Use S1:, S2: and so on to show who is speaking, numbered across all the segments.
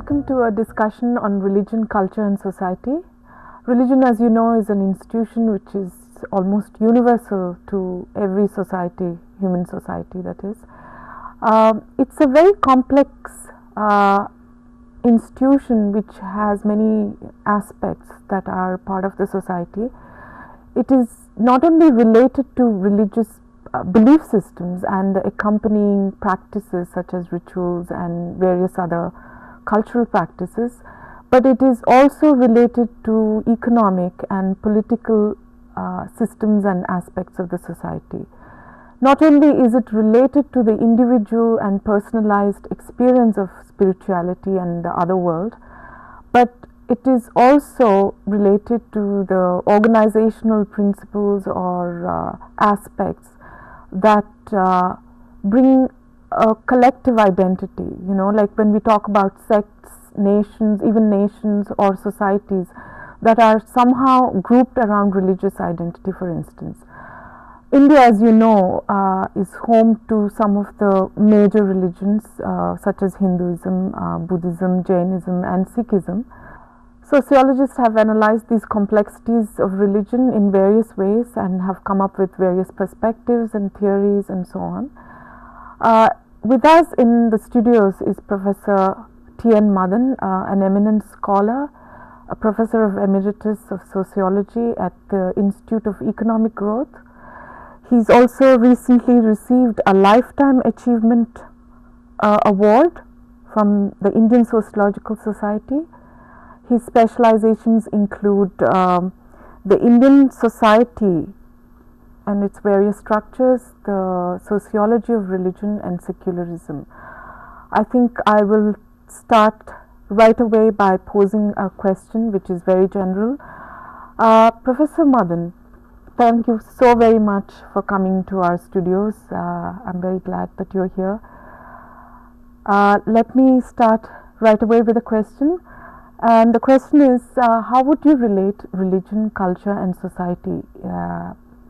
S1: welcome to a discussion on religion, culture, and society. Religion, as you know, is an institution which is almost universal to every society, human society, that is. It's a very complex institution which has many aspects that are part of the society. It is not only related to religious belief systems and the accompanying practices such as rituals and various other cultural practices, but it is also related to economic and political systems and aspects of the society. Not only is it related to the individual and personalized experience of spirituality and the other world, but it is also related to the organizational principles or aspects that bring a collective identity. Like when we talk about sects, nations, even nations or societies that are somehow grouped around religious identity, for instance. India, as you know, is home to some of the major religions such as Hinduism, Buddhism, Jainism and Sikhism. Sociologists have analyzed these complexities of religion in various ways and have come up with various perspectives and theories and so on. With us in the studios is Professor T.N. Madan, an eminent scholar, a professor of emeritus of sociology at the Institute of Economic Growth. He's also recently received a Lifetime Achievement Award from the Indian Sociological Society. His specializations include the Indian society and its various structures, the sociology of religion and secularism. I think I will start right away by posing a question which is very general. Professor Madan, thank you so very much for coming to our studios. I'm very glad that you're here. Let me start right away with a question. And the question is, how would you relate religion, culture and society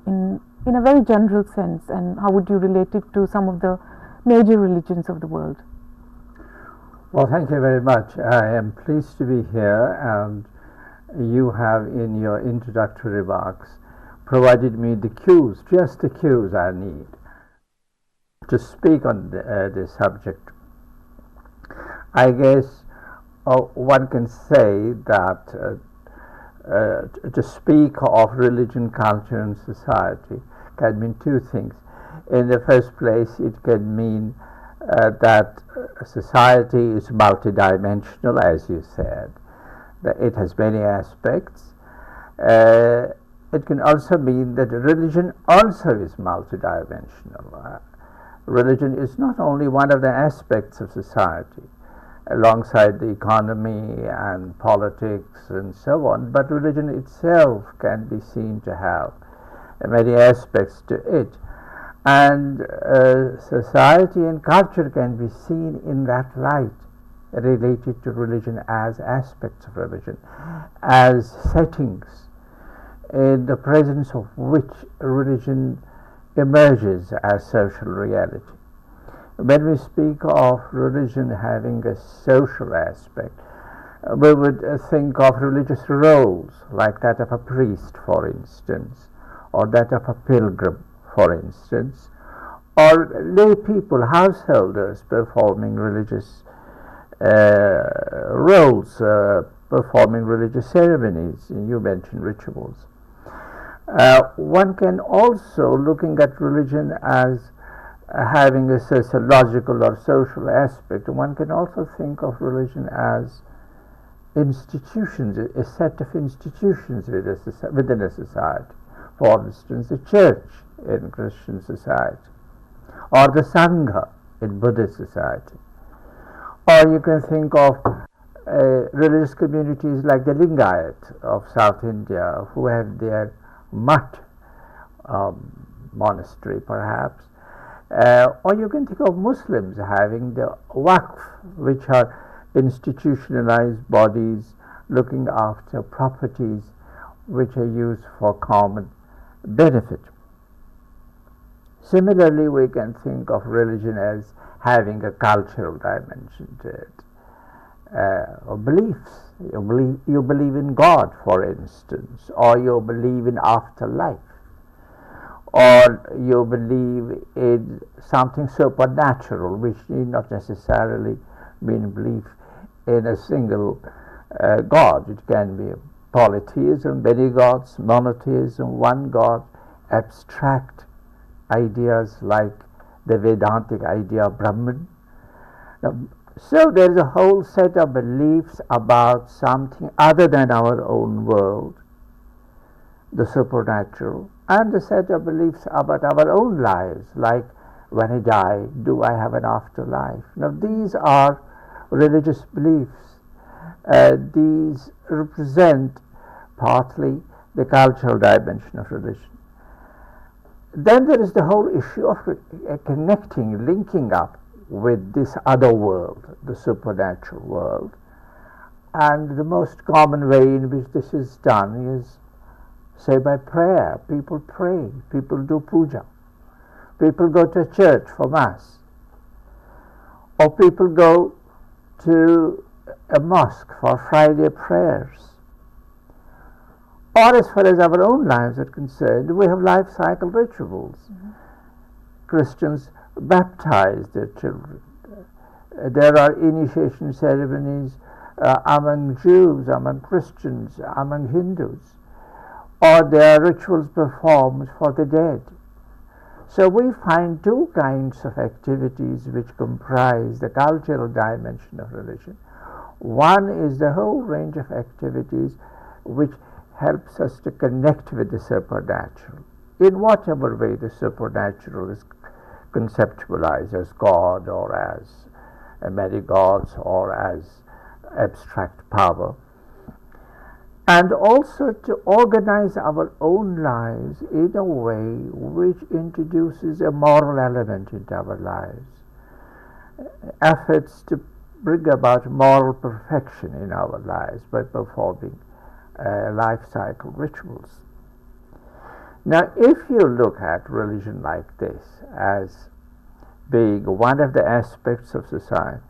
S1: in a very general sense, and how would you relate it to some of the major religions of the world?
S2: Well, thank you very much. I am pleased to be here, and you have in your introductory remarks provided me the cues, just the cues I need to speak on this subject. I guess one can say that to speak of religion, culture and society can mean two things. In the first place, it can mean that society is multidimensional, as you said, that it has many aspects. It can also mean that religion also is multidimensional. Religion is not only one of the aspects of society, alongside the economy and politics and so on, but religion itself can be seen to have many aspects to it. And society and culture can be seen in that light, related to religion as aspects of religion, as settings in the presence of which religion emerges as social reality. When we speak of religion having a social aspect, we would think of religious roles, like that of a priest, for instance, or that of a pilgrim, for instance, or lay people, householders, performing religious roles, performing religious ceremonies. You mentioned rituals. One can also, looking at religion as having a sociological or social aspect, one can also think of religion as institutions, a set of institutions within a society. For instance, the church in Christian society, or the Sangha in Buddhist society. Or you can think of religious communities like the Lingayat of South India, who have their Mutt monastery, perhaps. Or you can think of Muslims having the Waqf, which are institutionalized bodies looking after properties which are used for common benefit. Similarly, we can think of religion as having a cultural dimension to it. or beliefs. You believe in God, for instance, or you believe in afterlife, or you believe in something supernatural, which need not necessarily mean belief in a single God. It can be polytheism, many gods, monotheism, one God, abstract ideas like the Vedantic idea of Brahman. Now, so there is a whole set of beliefs about something other than our own world, the supernatural, and a set of beliefs about our own lives, like when I die, do I have an afterlife? Now these are religious beliefs. These represent partly the cultural dimension of religion. Then there is the whole issue of connecting, linking up with this other world, the supernatural world. And the most common way in which this is done is, say, by prayer. People pray, people do puja, people go to church for mass, or people go to a mosque for Friday prayers. Or as far as our own lives are concerned, we have life cycle rituals. Christians baptize their children. There are initiation ceremonies among Jews, among Christians, among Hindus, or there are rituals performed for the dead. So we find two kinds of activities which comprise the cultural dimension of religion. One is the whole range of activities which helps us to connect with the supernatural, in whatever way the supernatural is conceptualized, as God or as many gods or as abstract power, and also to organize our own lives in a way which introduces a moral element into our lives, efforts to bring about moral perfection in our lives by performing life cycle rituals. Now, if you look at religion like this as being one of the aspects of society,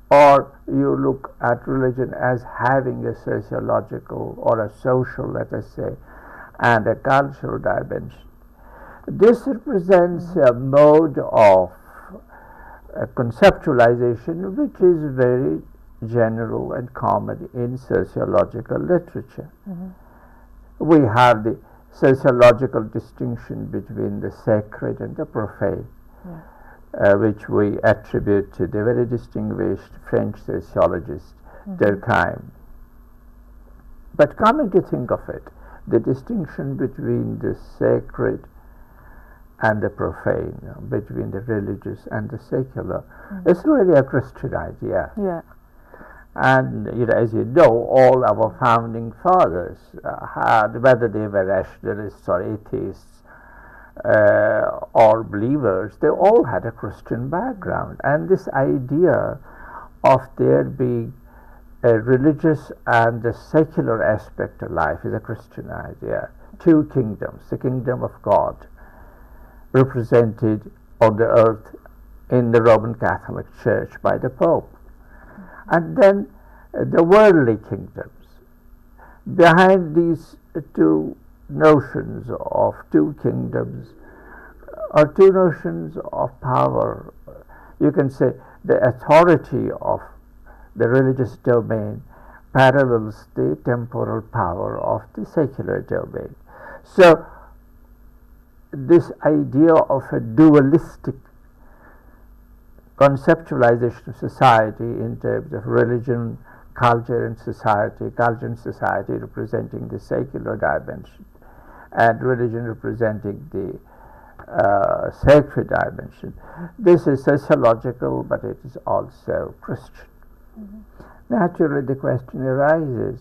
S2: or you look at religion as having a sociological or a social, let us say, and a cultural dimension, this represents a mode of conceptualization which is very general and common in sociological literature. We have the sociological distinction between the sacred and the profane, which we attribute to the very distinguished French sociologist Durkheim. But coming to think of it, the distinction between the sacred and the profane, between the religious and the secular, is really a Christian idea. And as you know, all our founding fathers had, whether they were rationalists or atheists or believers, they all had a Christian background. And this idea of there being a religious and a secular aspect of life is a Christian idea. Two kingdoms, the kingdom of God, represented on the earth in the Roman Catholic Church by the Pope, and then the worldly kingdoms. Behind these two notions of two kingdoms, or two notions of power, you can say the authority of the religious domain parallels the temporal power of the secular domain. So this idea of a dualistic conceptualization of society in terms of religion, culture and society representing the secular dimension, and religion representing the sacred dimension. This is sociological, but it is also Christian. Naturally, the question arises,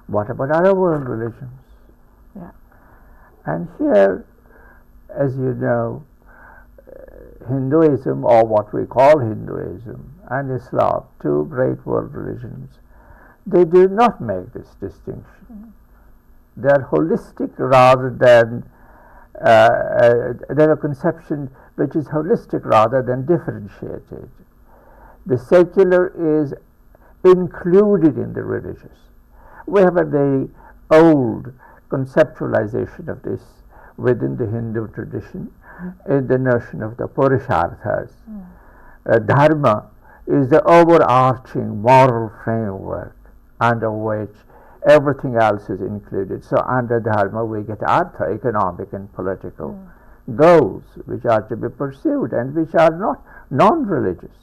S2: what about other world religions? And here, as you know, Hinduism, or what we call Hinduism, and Islam, two great world religions, they do not make this distinction. They are holistic rather than they're a conception which is holistic rather than differentiated. The secular is included in the religious. We have a very old conceptualization of this within the Hindu tradition, in the notion of the Purusharthas. Dharma is the overarching moral framework under which everything else is included. So under Dharma we get Artha, economic and political goals which are to be pursued and which are not non-religious.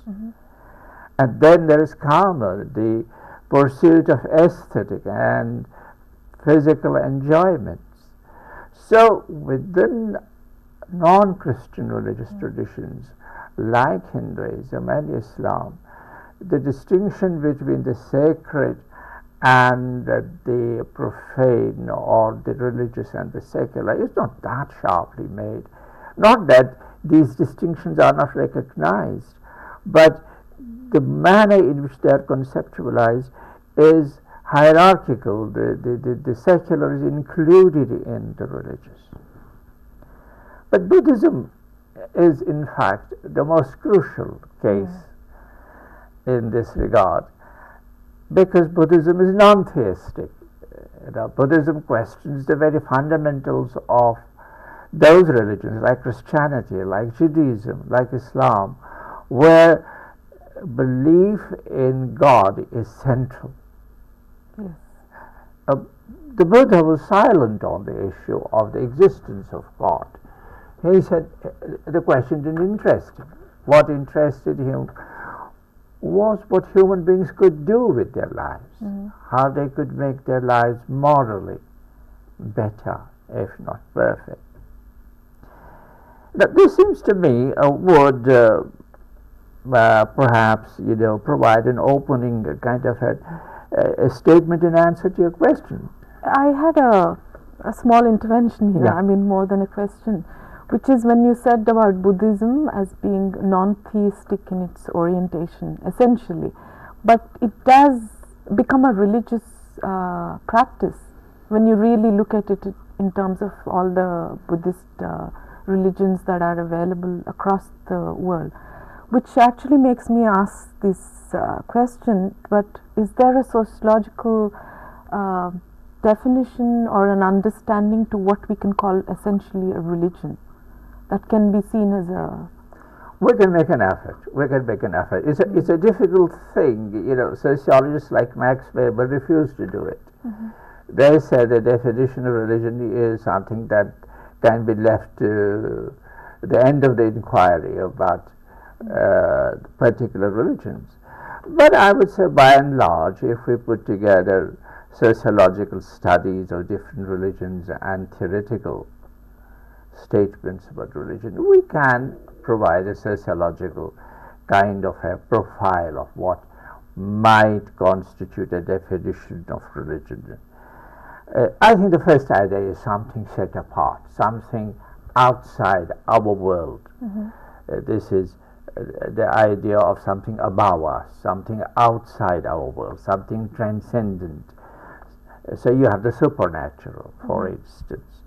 S2: And then there is Kama, the pursuit of aesthetic and physical enjoyments. So within non-Christian religious traditions like Hinduism and Islam, the distinction between the sacred and the profane, or the religious and the secular, is not that sharply made. Not that these distinctions are not recognized, but the manner in which they are conceptualized is hierarchical. The secular is included in the religious. But Buddhism is in fact the most crucial case in this regard, because Buddhism is non-theistic. Buddhism questions the very fundamentals of those religions like Christianity, like Judaism, like Islam, where belief in God is central. The Buddha was silent on the issue of the existence of God. He said the question didn't interest him. What interested him was what human beings could do with their lives, how they could make their lives morally better, if not perfect. Now, this seems to me would perhaps provide an opening, kind of a statement in answer to your question.
S1: I had a small intervention here.
S2: Yeah.
S1: I mean, more than a question, which is when you said about Buddhism as being non-theistic in its orientation, essentially, but it does become a religious practice when you really look at it in terms of all the Buddhist religions that are available across the world, which actually makes me ask this question, but is there a sociological definition or an understanding to what we can call essentially a religion that can be seen as a...
S2: We can make an effort. It's a difficult thing. Sociologists like Max Weber refuse to do it. They say the definition of religion is something that can be left to the end of the inquiry about particular religions. But I would say by and large, if we put together sociological studies of different religions and theoretical statements about religion, we can provide a sociological kind of a profile of what might constitute a definition of religion. I think the first idea is something set apart, something outside our world. This is the idea of something above us, something outside our world, something transcendent. So you have the supernatural, for instance,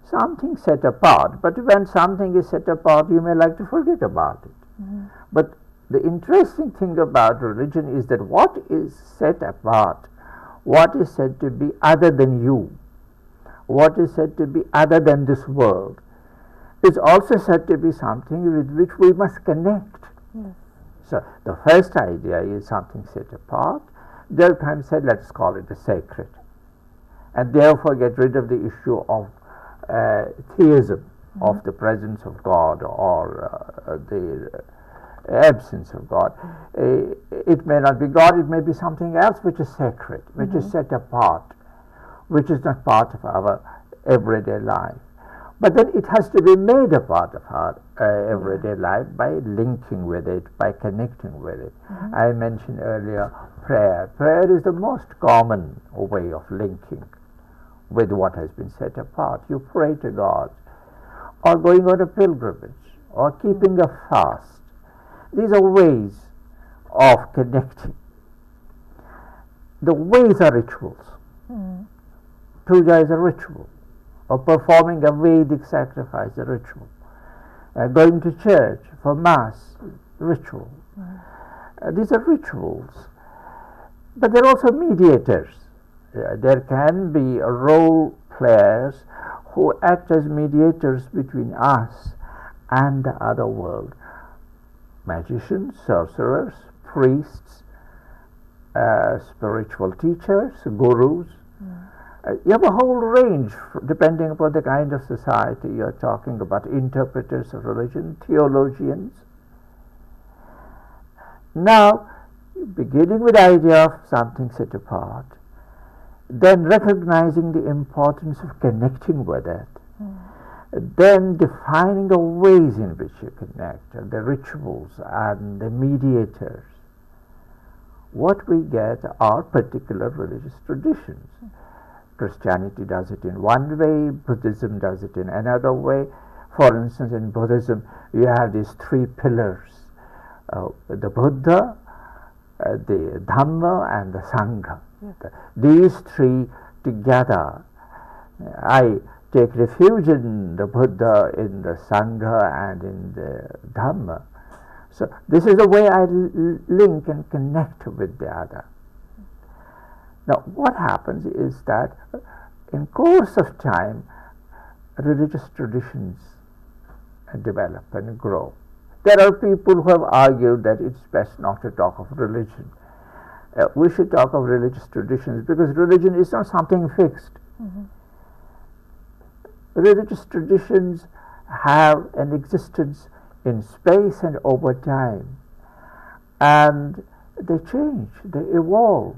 S2: something set apart. But when something is set apart, you may like to forget about it. But the interesting thing about religion is that what is set apart, what is said to be other than you, what is said to be other than this world, is also said to be something with which we must connect. So the first idea is something set apart. Durkheim said, let's call it the sacred, and therefore get rid of the issue of theism, of the presence of God or the absence of God. It may not be God, it may be something else which is sacred, which is set apart, which is not part of our everyday life. But then it has to be made a part of our everyday life by linking with it, by connecting with it. I mentioned earlier prayer. Prayer is the most common way of linking with what has been set apart. You pray to God, or going on a pilgrimage, or keeping a fast. These are ways of connecting. The ways are rituals. Puja is a ritual, or performing a Vedic sacrifice, a ritual. Going to church for Mass, ritual. these are rituals, but they're also mediators. There can be role players who act as mediators between us and the other world. Magicians, sorcerers, priests, spiritual teachers, gurus. You have a whole range depending upon the kind of society you're talking about. Interpreters of religion, theologians. Now, beginning with the idea of something set apart, then recognizing the importance of connecting with it, then defining the ways in which you connect, the rituals and the mediators. What we get are particular religious traditions. Christianity does it in one way, Buddhism does it in another way. For instance, in Buddhism, you have these three pillars, the Buddha, the Dhamma, and the Sangha. These three together. I take refuge in the Buddha, in the Sangha, and in the Dhamma. So this is the way I link and connect with the other. Now what happens is that in course of time, religious traditions develop and grow. There are people who have argued that it's best not to talk of religion. We should talk of religious traditions because religion is not something fixed. Religious traditions have an existence in space and over time, and they change, they evolve.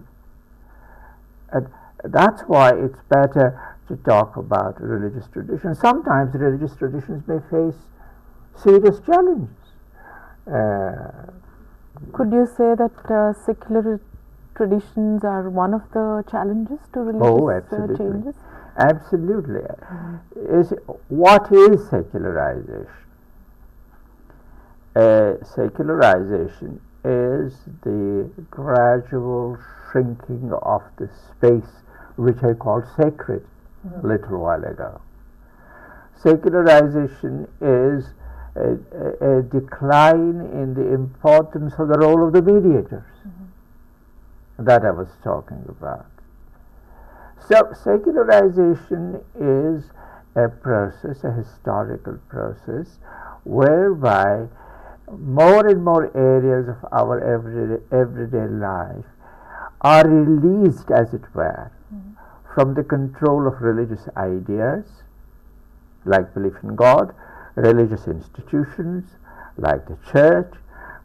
S2: And that's why it's better to talk about religious traditions. Sometimes religious traditions may face serious challenges.
S1: Could you say that secular traditions are one of the challenges to religious changes?
S2: Absolutely. What is secularization? Secularization is the gradual shrinking of the space which I called sacred a little while ago. Secularization is a decline in the importance of the role of the mediators that I was talking about. So secularization is a process, a historical process, whereby more and more areas of our everyday life are released, as it were, from the control of religious ideas, like belief in God, religious institutions, like the church,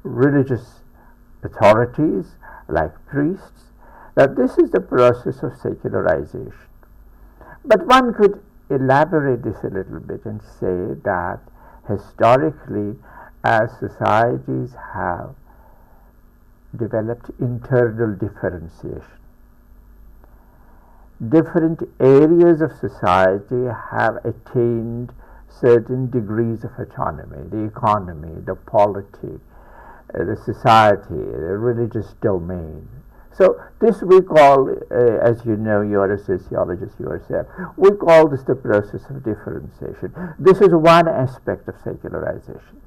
S2: religious authorities, like priests. That this is the process of secularization. But one could elaborate this a little bit and say that historically, as societies have developed internal differentiation, different areas of society have attained certain degrees of autonomy: the economy, the polity, the society, the religious domain. So this we call, as you know, you are a sociologist yourself, we call this the process of differentiation. This is one aspect of secularization.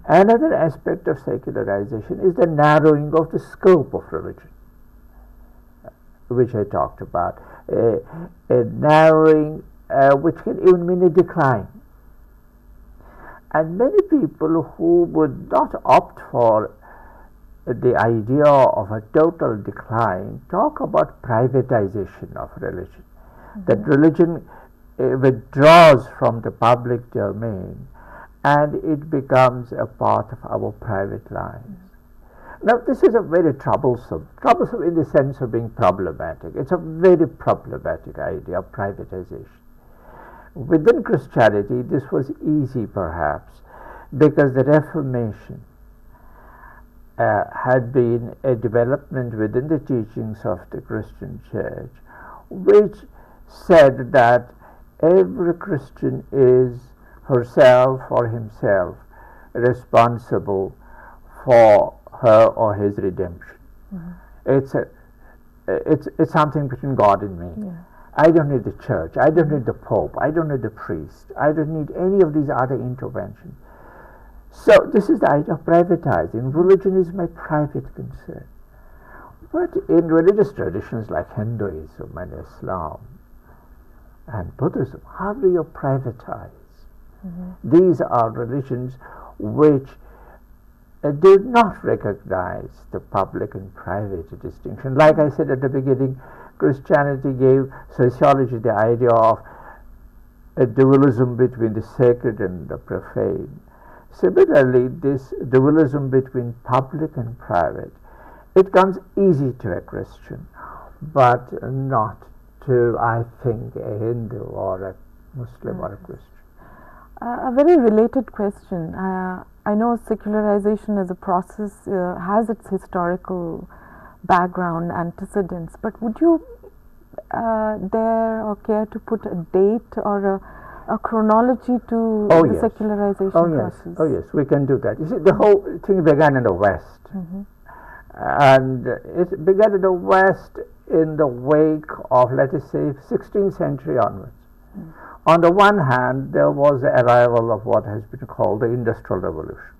S2: Another aspect of secularization is the narrowing of the scope of religion, which I talked about. A narrowing which can even mean a decline. And many people who would not opt for the idea of a total decline talk about privatization of religion, that religion withdraws from the public domain and it becomes a part of our private lives. Now this is a very troublesome in the sense of being problematic. It's a very problematic idea of privatization. Within Christianity this was easy perhaps because the Reformation had been a development within the teachings of the Christian Church, which said that every Christian is herself or himself responsible for her or his redemption. It's something between God and me. I don't need the church, I don't need the Pope, I don't need the priest, I don't need any of these other interventions. So this is the idea of privatizing. Religion is my private concern. But in religious traditions like Hinduism and Islam and Buddhism, how do you privatize? These are religions which do not recognize the public and private distinction. Like I said at the beginning, Christianity gave sociology the idea of a dualism between the sacred and the profane. Similarly, this dualism between public and private, it comes easy to a Christian, but not to, I think, a Hindu or a Muslim or a Christian.
S1: A very related question. I know secularization as a process has its historical background, antecedents, but would you dare or care to put a date or a chronology to the secularization process?
S2: Oh yes, we can do that. You see, the whole thing began in the West. And it began in the West in the wake of, let us say, 16th century onwards. On the one hand, there was the arrival of what has been called the Industrial Revolution,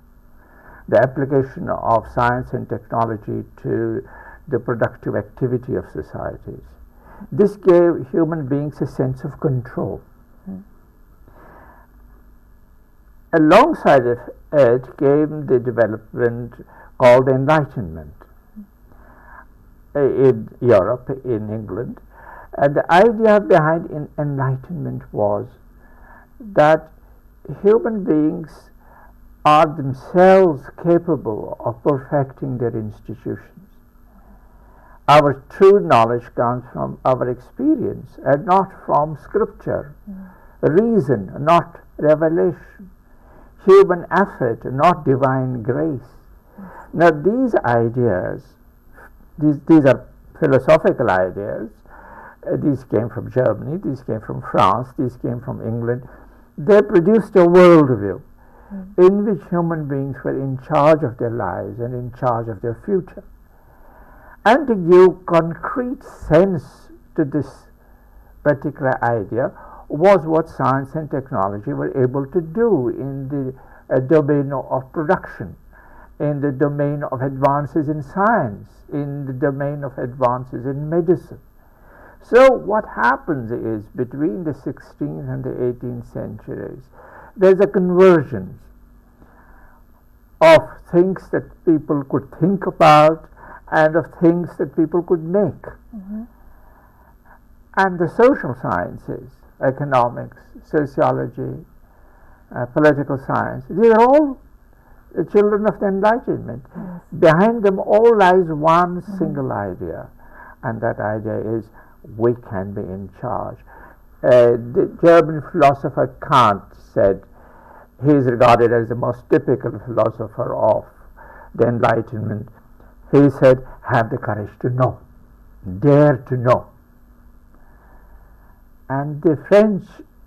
S2: the application of science and technology to the productive activity of societies. This gave human beings a sense of control. Alongside it came the development called the Enlightenment in Europe, in England. And the idea behind Enlightenment was that human beings are themselves capable of perfecting their institutions. Our true knowledge comes from our experience and not from scripture, reason, not revelation, human effort, not divine grace. Now these ideas, these are philosophical ideas. These came from Germany, these came from France, these came from England. They produced a worldview in which human beings were in charge of their lives and in charge of their future. And to give concrete sense to this particular idea was what science and technology were able to do in the domain of production, in the domain of advances in science, in the domain of advances in medicine. So what happens is, between the 16th and the 18th centuries, there's a convergence of things that people could think about and of things that people could make. And the social sciences, economics, sociology, political science, these are all the children of the Enlightenment. Behind them all lies one single idea, and that idea is we can be in charge. The German philosopher Kant said, he is regarded as the most typical philosopher of the Enlightenment. He said, have the courage to know, dare to know. And the French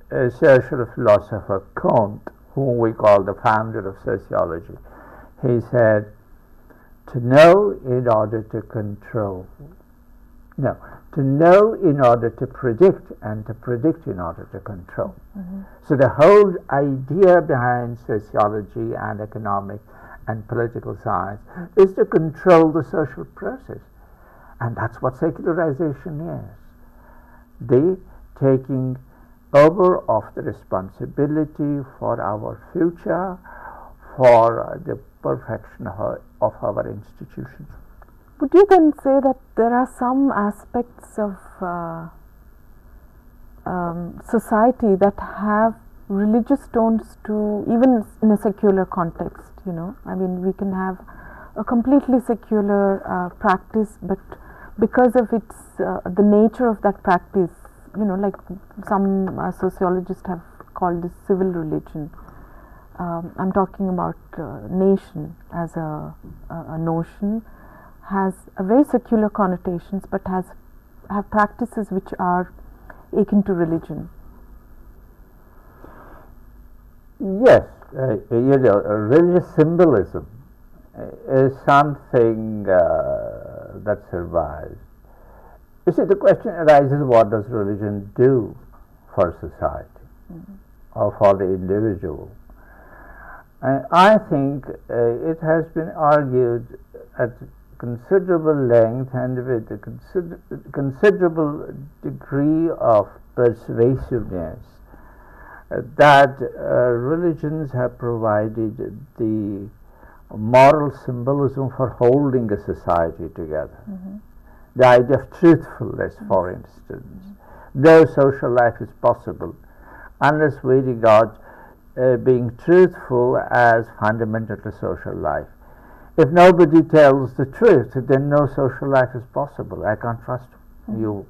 S2: social philosopher Comte, whom we call the founder of sociology, he said, to know in order to control. No, to know in order to predict, and to predict in order to control. So the whole idea behind sociology and economic and political science is to control the social process. And that's what secularization is. The taking over of the responsibility for our future, for the perfection of our institutions.
S1: Would you then say that there are some aspects of society that have religious tones to, even in a secular context, you know? I mean, we can have a completely secular practice, but because of its the nature of that practice, you know, like some sociologists have called this civil religion. I'm talking about nation as a notion, has a very secular connotations, but have practices which are akin to religion.
S2: Yes, religious symbolism is something that survives. You see, the question arises, what does religion do for society or for the individual? I think it has been argued at considerable length and with a considerable degree of persuasiveness that religions have provided the moral symbolism for holding a society together. The idea of truthfulness, for instance, though social life is possible, unless we regard being truthful as fundamental to social life. If nobody tells the truth, then no social life is possible. I can't trust you,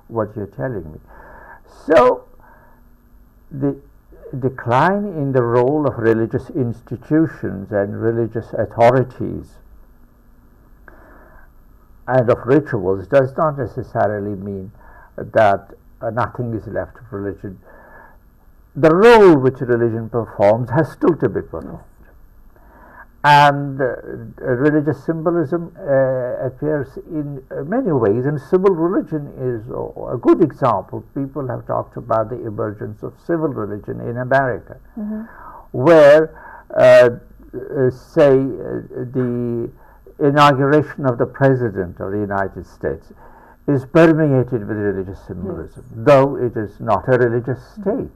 S2: what you're telling me. So, the decline in the role of religious institutions and religious authorities and of rituals does not necessarily mean that nothing is left of religion. The role which religion performs has still to be performed. And religious symbolism appears in many ways, and civil religion is a good example. People have talked about the emergence of civil religion in America, where, say, the inauguration of the President of the United States is permeated with religious symbolism, though it is not a religious state.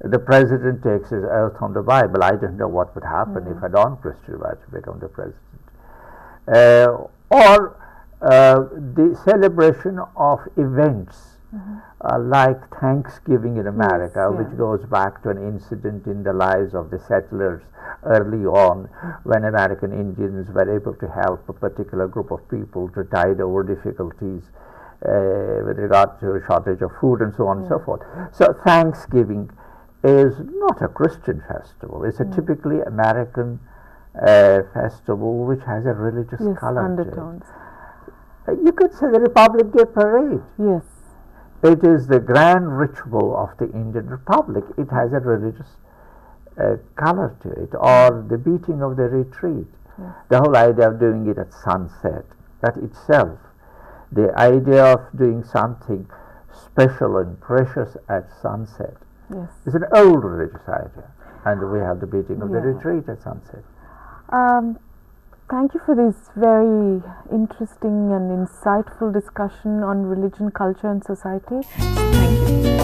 S2: The President takes his oath on the Bible. I don't know what would happen if a non-Christian were to become the President. Or the celebration of events like Thanksgiving in America, which goes back to an incident in the lives of the settlers early on, when American Indians were able to help a particular group of people to tide over difficulties with regard to a shortage of food and so on and so forth. So Thanksgiving is not a Christian festival. It's a typically American festival which has a religious color
S1: undertones.
S2: to it. You could say the Republic Day Parade.
S1: Yes.
S2: It is the grand ritual of the Indian Republic. It has a religious color to it. Or the beating of the retreat. The whole idea of doing it at sunset, that itself, the idea of doing something special and precious at sunset, is an old religious idea, and we have the beating of the retreat at sunset.
S1: Thank you for this very interesting and insightful discussion on religion, culture and society.
S3: Thank you.